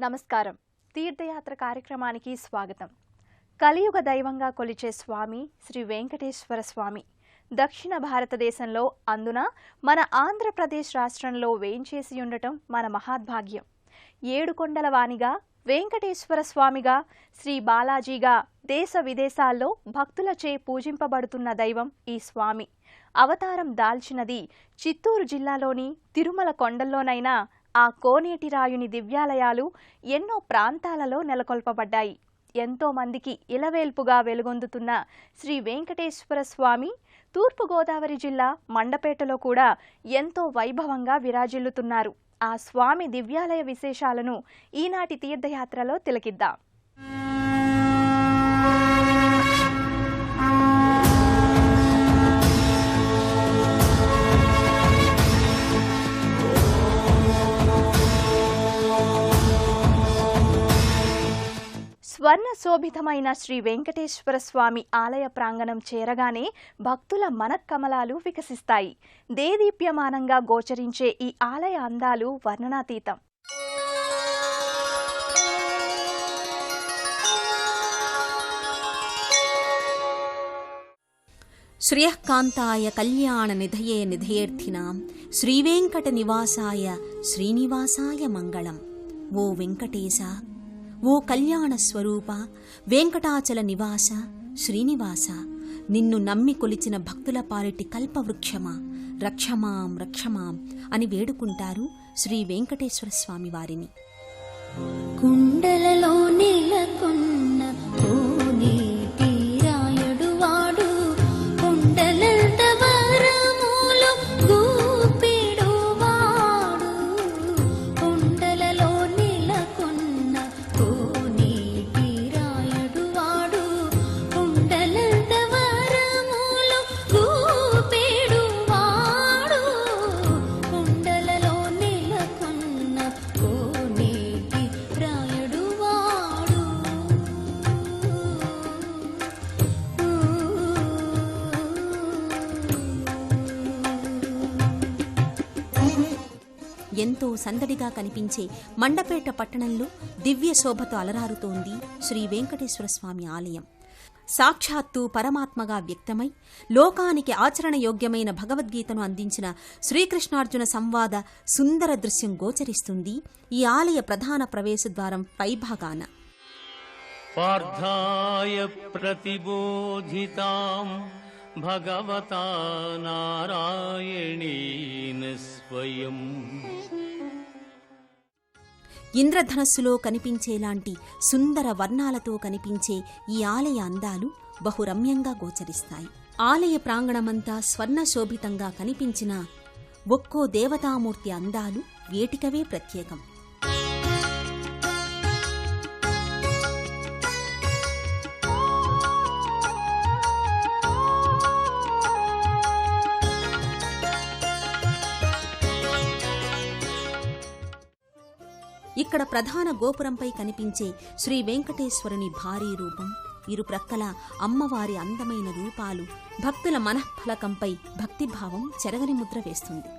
నమస్కారం. తీర్థయాత్ర కార్యక్రమానికి స్వాగతం. కలియుగ దైవంగా కొలిచే స్వామి శ్రీ వెంకటేశ్వర స్వామి దక్షిణ భారతదేశంలో, అందున మన ఆంధ్రప్రదేశ్ రాష్ట్రంలో వేంచేసి ఉండటం మన మహాద్భాగ్యం. ఏడుకొండల వానిగా, వెంకటేశ్వర స్వామిగా, శ్రీ బాలాజీగా దేశ విదేశాల్లో భక్తులచే పూజింపబడుతున్న దైవం ఈ స్వామి. అవతారం దాల్చినది చిత్తూరు జిల్లాలోని తిరుమల కొండల్లోనైనా ఆ కోనేటి రాయుని దివ్యాలయాలు ఎన్నో ప్రాంతాలలో నెలకొల్పబడ్డాయి. ఎంతో మందికి ఇలవేల్పుగా వెలుగొందుతున్న శ్రీ వెంకటేశ్వర స్వామి తూర్పుగోదావరి జిల్లా మండపేటలో కూడా ఎంతో వైభవంగా విరాజిల్లుతున్నారు. ఆ స్వామి దివ్యాలయ విశేషాలను ఈనాటి తీర్థయాత్రలో తిలకిద్దాం. స్వర్ణ శోభితమైన శ్రీ వెంకటేశ్వర స్వామి ఆలయ ప్రాంగణం చేరగానే భక్తుల మనక్కమలాలు వికసిస్తాయి. దేదీప్యమానంగా గోచరించే ఈ ఆలయ అందాలు వర్ణనాతీతం. శ్రియఃకాంతాయ కళ్యాణ నిధయే నిధయేర్థినాం శ్రీవేంకట నివాసాయ శ్రీనివాసాయ మంగళం. ఓ వెంకటేశ, ఓ కళ్యాణ స్వరూప, వెంకటాచల నివాస, శ్రీనివాస, నిన్ను నమ్మి కొలిచిన భక్తుల పాలిటి కల్పవృక్షమా, రక్షమాం రక్షమాం అని వేడుకుంటారు శ్రీ వెంకటేశ్వర స్వామి వారిని. కుండలలో నెలకొన్న కోనేటి రాయుడు వాడు, కుండలంత వరములు గూపెడు వాడు. కుండలలో నెలకొన్న కోనేటి రాయుడు వాడు, కుండలంత వరములు గూపెడు వాడు. కుండలలో నెలకొన్న కోనేటి రాయుడు వాడు. ఎంతో సందడిగా కనిపించే మండపేట పట్టణంలో దివ్య శోభతో అలరారుతోంది శ్రీ వెంకటేశ్వర స్వామి ఆలయం. సాక్షాత్తు పరమాత్మగా వ్యక్తమై లోకానికి ఆచరణయోగ్యమైన భగవద్గీతను అందించిన శ్రీకృష్ణార్జున సంవాద సుందర దృశ్యం గోచరిస్తుంది ఈ ఆలయ ప్రధాన ప్రవేశద్వారం పైభాగాన. పార్థాయ ప్రతిబోధితాం భగవతా నారాయణేన స్వయం. ఇంద్రధనస్సులో కనిపించేలాంటి సుందర వర్ణాలతో కనిపించే ఈ ఆలయ అందాలు బహురమ్యంగా గోచరిస్తాయి. ఆలయ ప్రాంగణమంతా స్వర్ణశోభితంగా కనిపించిన ఒక్కో దేవతామూర్తి అందాలు వేటికవే ప్రత్యేకం. ఇక్కడ ప్రధాన గోపురంపై కనిపించే శ్రీ వెంకటేశ్వరుని భారీ రూపం, ఇరు ప్రక్కల అమ్మవారి అందమైన రూపాలు భక్తుల మనఃఫలకంపై భక్తిభావం చెరగని ముద్ర వేస్తుంది.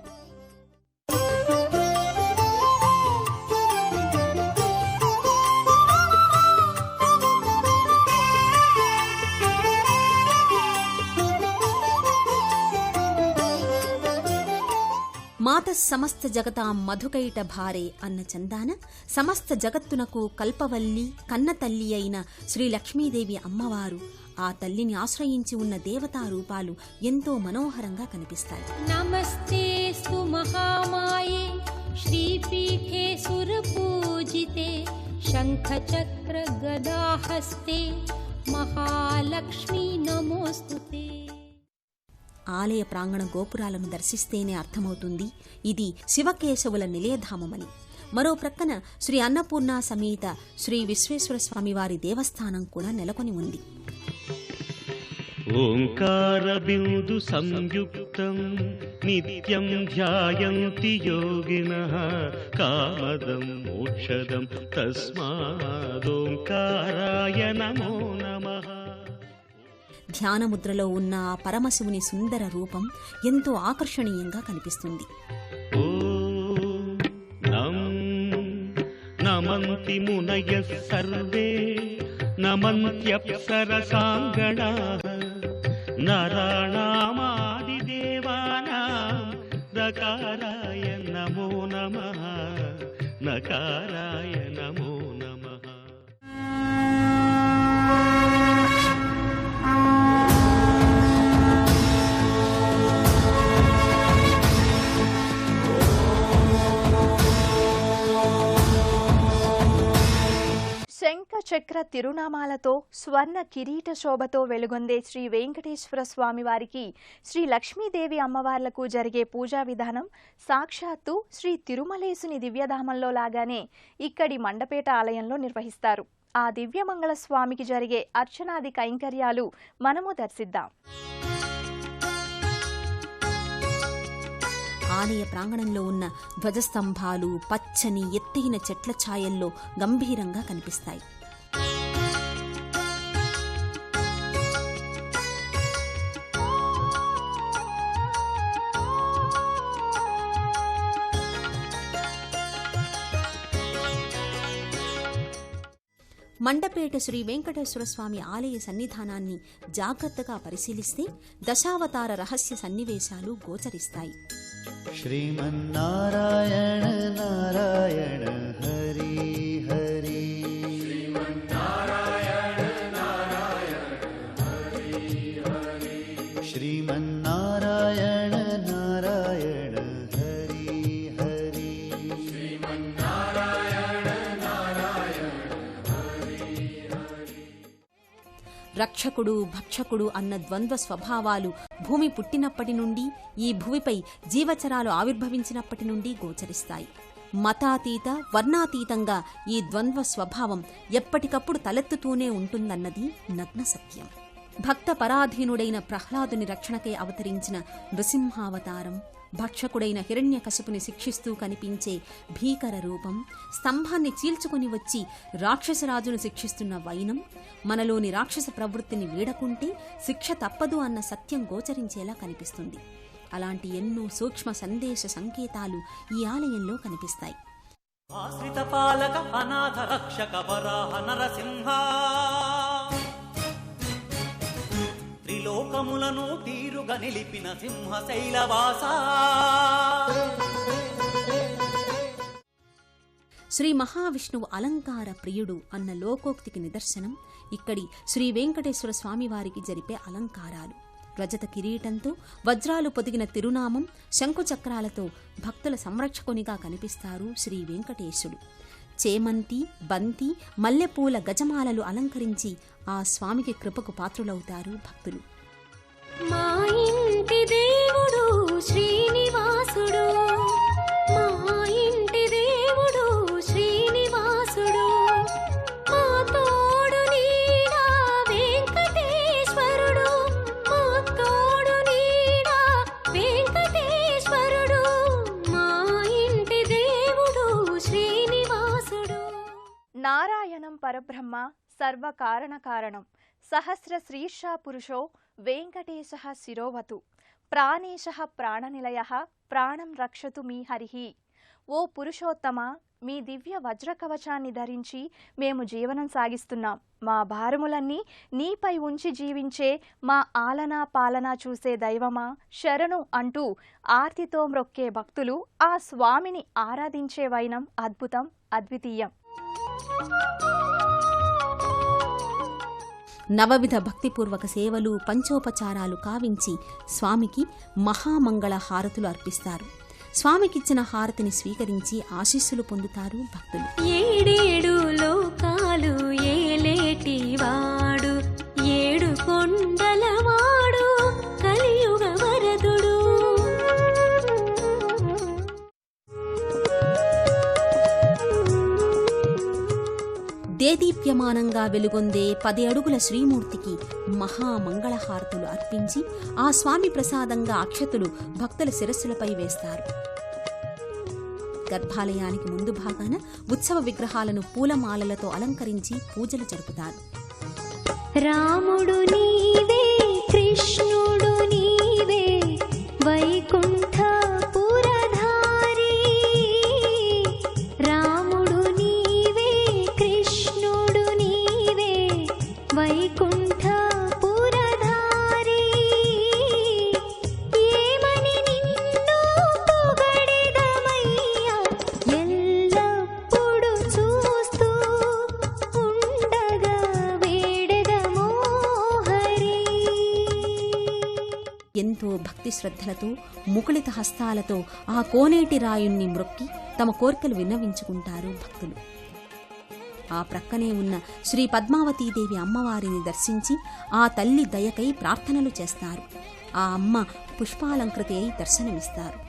మాత సమస్త జగతాం మధుకైట భారే అన్న చందాన సమస్త జగత్తునకు కల్పవల్లి కన్న తల్లి అయిన శ్రీ లక్ష్మీదేవి అమ్మవారు, ఆ తల్లిని ఆశ్రయించి ఉన్న దేవతా రూపాలు ఎంతో మనోహరంగా కనిపిస్తాయి. నమస్తేస్తు మహామాయే శ్రీపీఠే సురపూజితే శంఖ చక్ర గదాహస్తే మహాలక్ష్మీ నమోస్తుతే. ఆలయ ప్రాంగణ గోపురాలను దర్శిస్తేనే అర్థమవుతుంది ఇది శివకేశవుల నిలయధామమని. మరో ప్రక్కన శ్రీ అన్నపూర్ణ సమేత శ్రీ విశ్వేశ్వర స్వామివారి దేవస్థానం కూడా నెలకొని ఉంది. ఓంకార బిందు సంయుక్తం నిత్యం ధ్యాయంతి యోగినః కామదం మోక్షదం తస్మాదోంకారాయ నమో నమః. ధ్యానముద్రలో ఉన్న ఆ పరమశివుని సుందర రూపం ఎంతో ఆకర్షణీయంగా కనిపిస్తుంది. ఓం నమ నమంతి మునయః సర్వే నమంత్యప్సరసాంగణాః నరాణామాదిదేవానాం నకారాయ నమో నమః నకారాయ నమో నమః. శంఖ చక్ర తిరునామాలతో స్వర్ణ కిరీట శోభతో వెలుగొందే శ్రీ వెంకటేశ్వర స్వామి వారికి శ్రీ లక్ష్మీదేవి అమ్మవార్లకు జరిగే పూజా విధానం సాక్షాత్తు శ్రీ తిరుమలేసుని దివ్యధామంలో లాగానే ఇక్కడి మండపేట ఆలయంలో నిర్వహిస్తారు. ఆ దివ్యమంగళ స్వామికి జరిగే అర్చనాది కైంకర్యాలు మనము దర్శిద్దాం. ఆలయ ప్రాంగణంలో ఉన్న ధ్వజస్తంభాలు పచ్చని ఎత్తైన చెట్ల ఛాయల్లో గంభీరంగా కనిపిస్తాయి. మండపేట శ్రీ వెంకటేశ్వర స్వామి ఆలయ సన్నిధానాన్ని జాగ్రత్తగా పరిశీలిస్తే దశావతార రహస్య సన్నివేశాలు గోచరిస్తాయి. శ్రీమన్నారాయణ నారాయణ హరి హరి శ్రీమన్నారాయణ నారాయణ హరి హరి శ్రీమన్నారాయణ నారాయణ హరి హరి శ్రీమన్నారాయణ నారాయణ హరి హరి. రక్షకుడు భక్షకుడు అన్న ద్వంద్వ స్వభావాలు భూమి పుట్టినప్పటి నుండి ఈ భూమిపై జీవచరాలు ఆవిర్భవించినప్పటి నుండి గోచరిస్తాయి. మతాతీత వర్ణాతీతంగా ఈ ద్వంద్వ స్వభావం ఎప్పటికప్పుడు తలెత్తుతూనే ఉంటుందన్నది నగ్న సత్యం. భక్త పరాధీనుడైన ప్రహ్లాదుని రక్షణకై అవతరించిన నృసింహావతారం, భక్షకుడైన హిరణ్యకశిపుని శిక్షిస్తూ కనిపించే భీకర రూపం, స్తంభాన్ని చీల్చుకుని వచ్చి రాక్షసరాజును శిక్షిస్తున్న వైనం, మనలోని రాక్షస ప్రవృత్తిని వీడకుంటే శిక్ష తప్పదు అన్న సత్యం గోచరించేలా కనిపిస్తుంది. అలాంటి ఎన్నో సూక్ష్మ సందేశ సంకేతాలు ఈ ఆలయంలో కనిపిస్తాయి. ఆశ్రిత పాలక అనాథ రక్షక వరాహ నరసింహ, త్రిలోకములను తీరుగా నిలిపిన సింహ శైలవాస. శ్రీ మహావిష్ణువు అలంకార ప్రియుడు అన్న లోకోక్తికి నిదర్శనం ఇక్కడి శ్రీ వెంకటేశ్వర స్వామివారికి జరిపే అలంకారాలు. రజత కిరీటంతో వజ్రాలు పొదిగిన తిరునామం, శంకుచక్రాలతో భక్తుల సంరక్షకునిగా కనిపిస్తారు శ్రీ వెంకటేశుడు. చేమంతి, బంతి, మల్లెపూల గజమాలలు అలంకరించి ఆ స్వామికి కృపకు పాత్రులవుతారు భక్తులు. మా ఇంటి దేవుడు శ్రీనివాసుడు, మా ఇంటి దేవుడు శ్రీనివాసుడు, మా తోడు నీడా వెంకటేశ్వరుడు, మా తోడు నీడా వెంకటేశ్వరుడు, మా ఇంటి దేవుడు శ్రీనివాసుడు. నారాయణం పరబ్రహ్మ సర్వకారణ కారణం సహస్ర శ్రీర్షా పురుషో వెంకటేశః శిరోవతు ప్రాణేశః ప్రాణనిలయః ప్రాణం రక్షతు మీ హరిః. ఓ పురుషోత్తమ, మీ దివ్య వజ్రకవచాన్ని ధరించి మేము జీవనం సాగిస్తున్నాం. మా భారములన్నీ నీపై ఉంచి జీవించే మా ఆలనా పాలనా చూసే దైవమా శరణు అంటూ ఆర్తితో మ్రొక్కే భక్తులు ఆ స్వామిని ఆరాధించే వైనం అద్భుతం, అద్వితీయం. నవవిధ భక్తిపూర్వక సేవలు, పంచోపచారాలు కావించి స్వామికి మహామంగళ హారతులు అర్పిస్తారు. స్వామికిచ్చిన హారతిని స్వీకరించి ఆశీస్సులు పొందుతారు భక్తులు. ఏడేడు లోకాలు ఏలేటివాడు, ఏడు కొండలవాడు, కలియుగ వరదుడు. దేదీప్యమానంగా వెలుగొందే 10 అడుగుల శ్రీమూర్తికి మహామంగళహారతులు అర్పించి ఆ స్వామి ప్రసాదంగా అక్షతులు భక్తుల శిరస్సులపై వేస్తారు. గర్భాలయానికి ముందు భాగాన ఉత్సవ విగ్రహాలను పూలమాలలతో అలంకరించి పూజలు జరుపుతారు. రాముడు నీవే, కృష్ణుడు నీవే, వైకుంఠపురధారి. రాముడు నీవే, భక్తి శ్రద్ధలతో ముకుళిత హస్తాలతో ఆ కోనేటి రాయుణ్ణి మ్రొక్కి తమ కోర్కెలు విన్నవించుకుంటారు భక్తులు. ఆ ప్రక్కనే ఉన్న శ్రీ పద్మావతీదేవి అమ్మవారిని దర్శించి ఆ తల్లి దయకై ప్రార్థనలు చేస్తారు. ఆ అమ్మ పుష్పాలంకృతి అయి దర్శనమిస్తారు.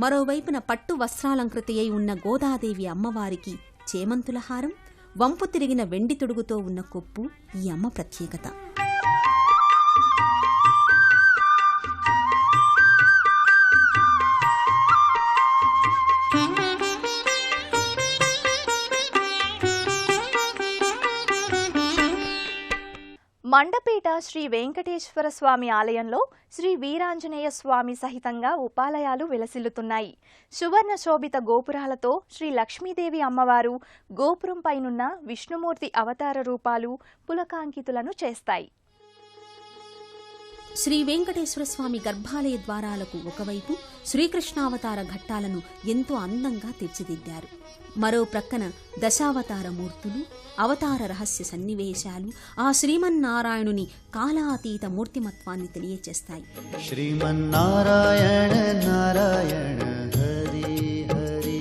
మరోవైపున పట్టు వస్త్రాలంకృతి అయి ఉన్న గోదాదేవి అమ్మవారికి చేమంతుల హారం, వంపు తిరిగిన వెండి తొడుగుతో ఉన్న కొప్పు ఈ అమ్మ ప్రత్యేకత. మండపేట శ్రీ వెంకటేశ్వర స్వామి ఆలయంలో శ్రీ వీరాంజనేయ స్వామి సహితంగా ఉపాలయాలు విలసిల్లుతున్నాయి. సువర్ణ శోభిత గోపురాలతో శ్రీ లక్ష్మీదేవి అమ్మవారు గోపురంపైనున్న విష్ణుమూర్తి అవతార రూపాలు పులకాంకితులను చేస్తాయి. శ్రీ వెంకటేశ్వర స్వామి గర్భాలయ ద్వారాలకు ఒకవైపు శ్రీకృష్ణావతార ఘట్టాలను ఎంతో అందంగా తీర్చిదిద్దారు. మరో ప్రక్కన దశావతార మూర్తులు, అవతార రహస్య సన్నివేశాలు ఆ శ్రీమన్నారాయణుని కాలాతీత మూర్తిమత్వాన్ని తెలియచేస్తాయి. శ్రీమన్నారాయణ నారాయణ హరి హరి.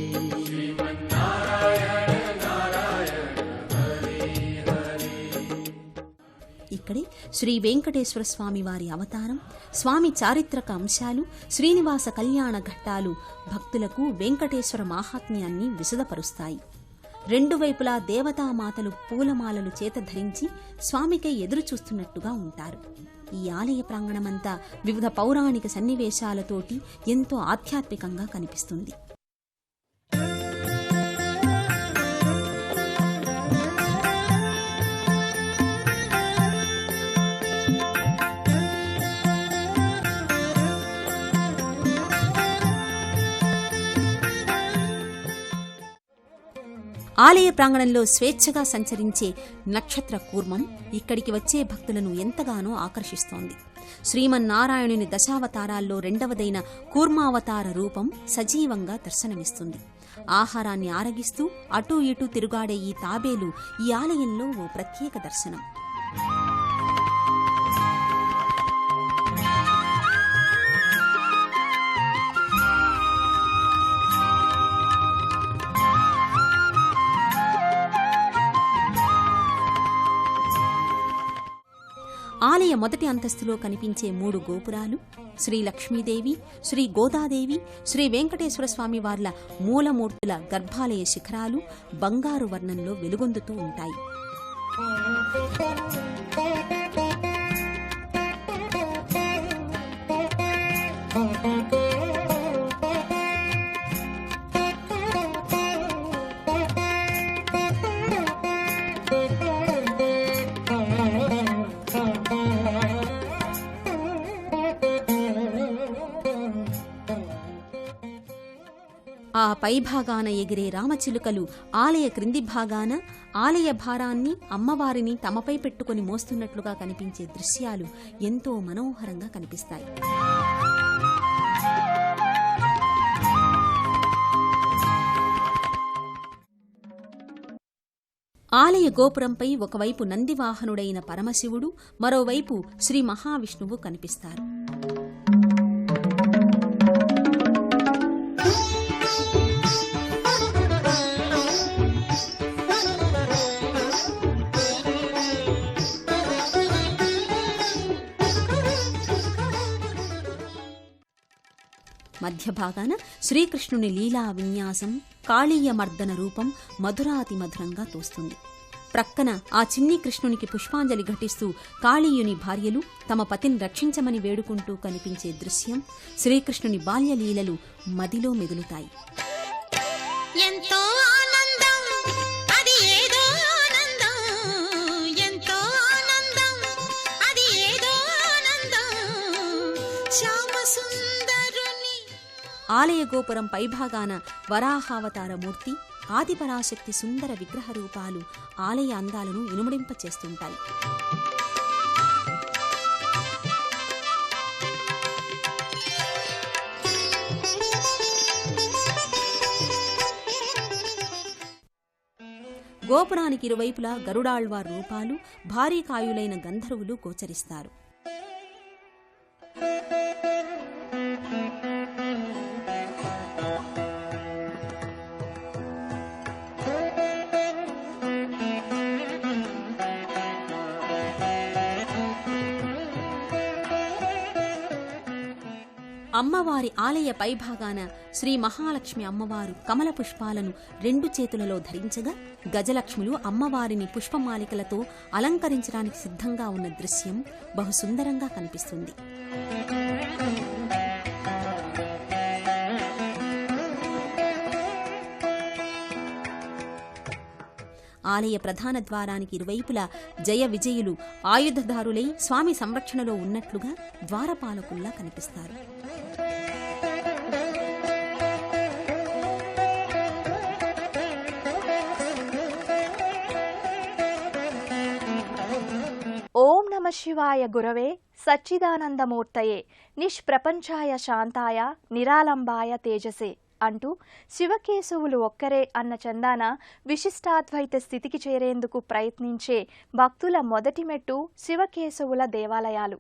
ఇక్కడే శ్రీ వెంకటేశ్వర స్వామి వారి అవతారం, స్వామి చారిత్రక అంశాలు, శ్రీనివాస కళ్యాణ ఘట్టాలు భక్తులకు వెంకటేశ్వర మాహాత్మ్యాన్ని విశదపరుస్తాయి. రెండు వైపులా దేవతామాతలు పూలమాలలు చేత ధరించి స్వామికై ఎదురు చూస్తున్నట్టుగా ఉంటారు. ఈ ఆలయ ప్రాంగణమంతా వివిధ పౌరాణిక సన్నివేశాలతోటి ఎంతో ఆధ్యాత్మికంగా కనిపిస్తుంది. ఆలయ ప్రాంగణంలో స్వేచ్ఛగా సంచరించే నక్షత్ర కూర్మం ఇక్కడికి వచ్చే భక్తులను ఎంతగానో ఆకర్షిస్తోంది. శ్రీమన్నారాయణుని దశావతారాల్లో రెండవదైన కూర్మావతార రూపం సజీవంగా దర్శనమిస్తుంది. ఆహారాన్ని ఆరగిస్తూ అటూ ఇటూ తిరుగాడే ఈ తాబేలు ఈ ఆలయంలో ఓ ప్రత్యేక దర్శనం. ఆలయ మొదటి అంతస్తులో కనిపించే 3 గోపురాలు శ్రీ లక్ష్మీదేవి, శ్రీ గోదాదేవి, శ్రీ వెంకటేశ్వర స్వామి వార్ల మూలమూర్తుల గర్భాలయ శిఖరాలు బంగారు వర్ణంలో వెలుగొందుతూ ఉంటాయి. ఆ పైభాగాన ఎగిరే రామచిలుకలు ఆలయ క్రింది భాగాన ఆలయ భారాన్ని, అమ్మవారిని తమపై పెట్టుకుని మోస్తున్నట్లుగా కనిపించే దృశ్యాలు ఎంతో మనోహరంగా కనిపిస్తాయి. ఆలయ గోపురంపై ఒకవైపు నందివాహనుడైన పరమశివుడు, మరోవైపు శ్రీ మహావిష్ణువు కనిపిస్తారు. మధ్యభాగాన శ్రీకృష్ణుని లీలా విన్యాసం, కాళీయ మర్దన రూపం మధురాతి మధురంగా తోస్తుంది. ప్రక్కన ఆ చిన్ని కృష్ణునికి పుష్పాంజలి ఘటిస్తూ కాళీయుని భార్యలు తమ పతిని రక్షించమని వేడుకుంటూ కనిపించే దృశ్యం శ్రీకృష్ణుని బాల్యలీలలు మదిలో మెదులుతాయి. ఎంతో ఆనందం, అది ఏదో ఆనందం, ఎంతో ఆనందం, అది ఏదో ఆనందం, శ్యామసుందరుని. ఆలయ గోపురం పైభాగాన వరాహావతార మూర్తి, ఆదిపరాశక్తి సుందర విగ్రహ రూపాలు ఆలయ అందాలను ఇనుమడింపచేస్తుంటాయి. గోపురానికి ఇరువైపులా గరుడాళ్వార్ రూపాలు, భారీ కాయులైన గంధర్వులు గోచరిస్తారు. అమ్మవారి ఆలయ పైభాగాన శ్రీ మహాలక్ష్మి అమ్మవారు కమల పుష్పాలను 2 చేతులలో ధరించగా, గజలక్ష్ములు అమ్మవారిని పుష్పమాలికలతో అలంకరించడానికి సిద్ధంగా ఉన్న దృశ్యం బహుసుందరంగా కనిపిస్తుంది. ఆలయ ప్రధాన ద్వారానికి ఇరువైపులా జయ విజయులు ఆయుధదారులై స్వామి సంరక్షణలో ఉన్నట్లుగా ద్వారపాలకుల్లా కనిపిస్తారు. ఓం నమ శివాయ గురవే సచ్చిదానందమూర్తయే నిష్ప్రపంచాయ శాంతాయ నిరాలంబాయ తేజసే అంటూ శివకేశవులు ఒక్కరే అన్న చందాన విశిష్టాద్వైత స్థితికి చేరేందుకు ప్రయత్నించే భక్తుల మొదటి మెట్టు శివకేశవుల దేవాలయాలు.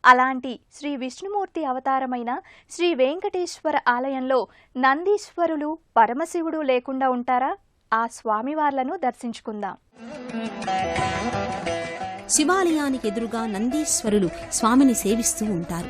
అలాంటి శ్రీ విష్ణుమూర్తి అవతారమైన శ్రీ వెంకటేశ్వర ఆలయంలో నందీశ్వరులు, పరమశివుడు లేకుండా ఉంటారా? ఆ స్వామివార్లను దర్శించుకుందాం. శివాలయానికి ఎదురుగా నందీశ్వరులు స్వామిని సేవిస్తూ ఉంటారు.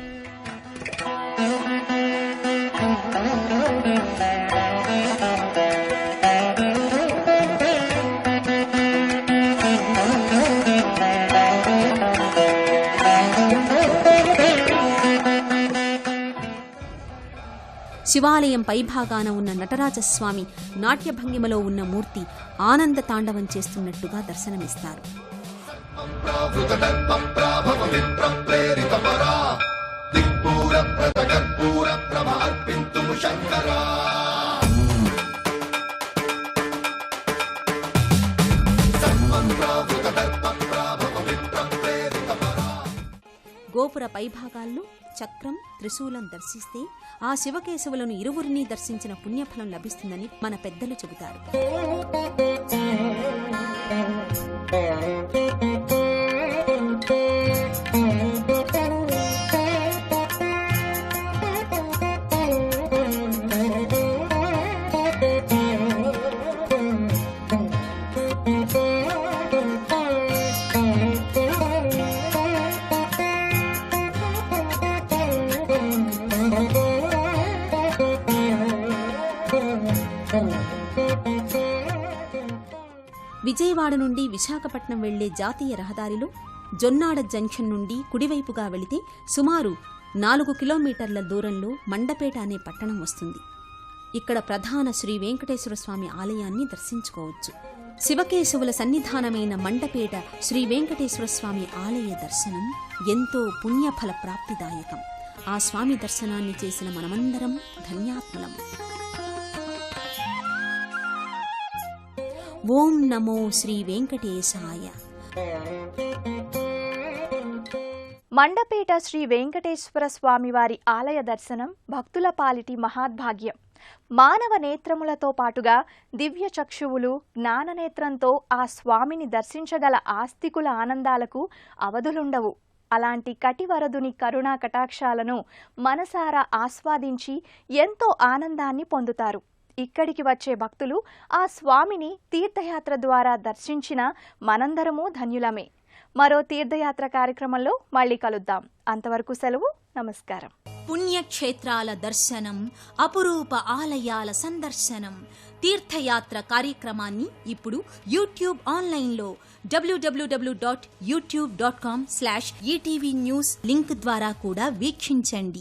శివాలయం పైభాగాన ఉన్న నటరాజస్వామి నాట్యభంగిమలో ఉన్న మూర్తి ఆనంద తాండవం చేస్తున్నట్టుగా దర్శనమిస్తారు. గోపుర పైభాగాల్లో చక్రం, త్రిశూలం దర్శిస్తే ఆ శివకేశవులను ఇరువురిని దర్శించిన పుణ్యఫలం లభిస్తుందని మన పెద్దలు చెబుతారు. విజయవాడ నుండి విశాఖపట్నం వెళ్లే జాతీయ రహదారిలో జొన్నాడ జంక్షన్ నుండి కుడివైపుగా వెళితే సుమారు 4 కిలోమీటర్ల దూరంలో మండపేట అనే పట్టణం వస్తుంది. ఇక్కడ ప్రధాన శ్రీ వెంకటేశ్వర స్వామి ఆలయాన్ని దర్శించుకోవచ్చు. శివకేశవుల సన్నిధానమైన మండపేట శ్రీ వెంకటేశ్వర స్వామి ఆలయ దర్శనం ఎంతో పుణ్యఫల ప్రాప్తిదాయకం. ఆ స్వామి దర్శనాన్ని చేసిన మనమందరం ధన్యాత్ములం. ఓం నమో శ్రీ వెంకటేశాయ. మండపేట శ్రీ వెంకటేశ్వర స్వామివారి ఆలయ దర్శనం భక్తుల పాలిటి మహాద్భాగ్యం. మానవ నేత్రములతో పాటుగా దివ్య చక్షువులు, జ్ఞాననేత్రంతో ఆ స్వామిని దర్శించగల ఆస్తికుల ఆనందాలకు అవధులుండవు. అలాంటి కటివరదుని కరుణా కటాక్షాలను మనసారా ఆస్వాదించి ఎంతో ఆనందాన్ని పొందుతారు. ఇక్కడికి వచ్చే భక్తులు ఆ స్వామిని తీర్థయాత్ర ద్వారా దర్శించిన మనందరము ధన్యులమే. మరో తీర్థయాత్ర కార్యక్రమంలో మళ్ళీ కలుద్దాం. అంతవరకు సెలవు. నమస్కారం. పుణ్యక్షేత్రాల దర్శనం, అపురూప ఆలయాల సందర్శనం, తీర్థయాత్ర కార్యక్రమాన్ని ఇప్పుడు యూట్యూబ్ ఆన్లైన్లో www.youtube.com/ETV News లింక్ ద్వారా కూడా వీక్షించండి.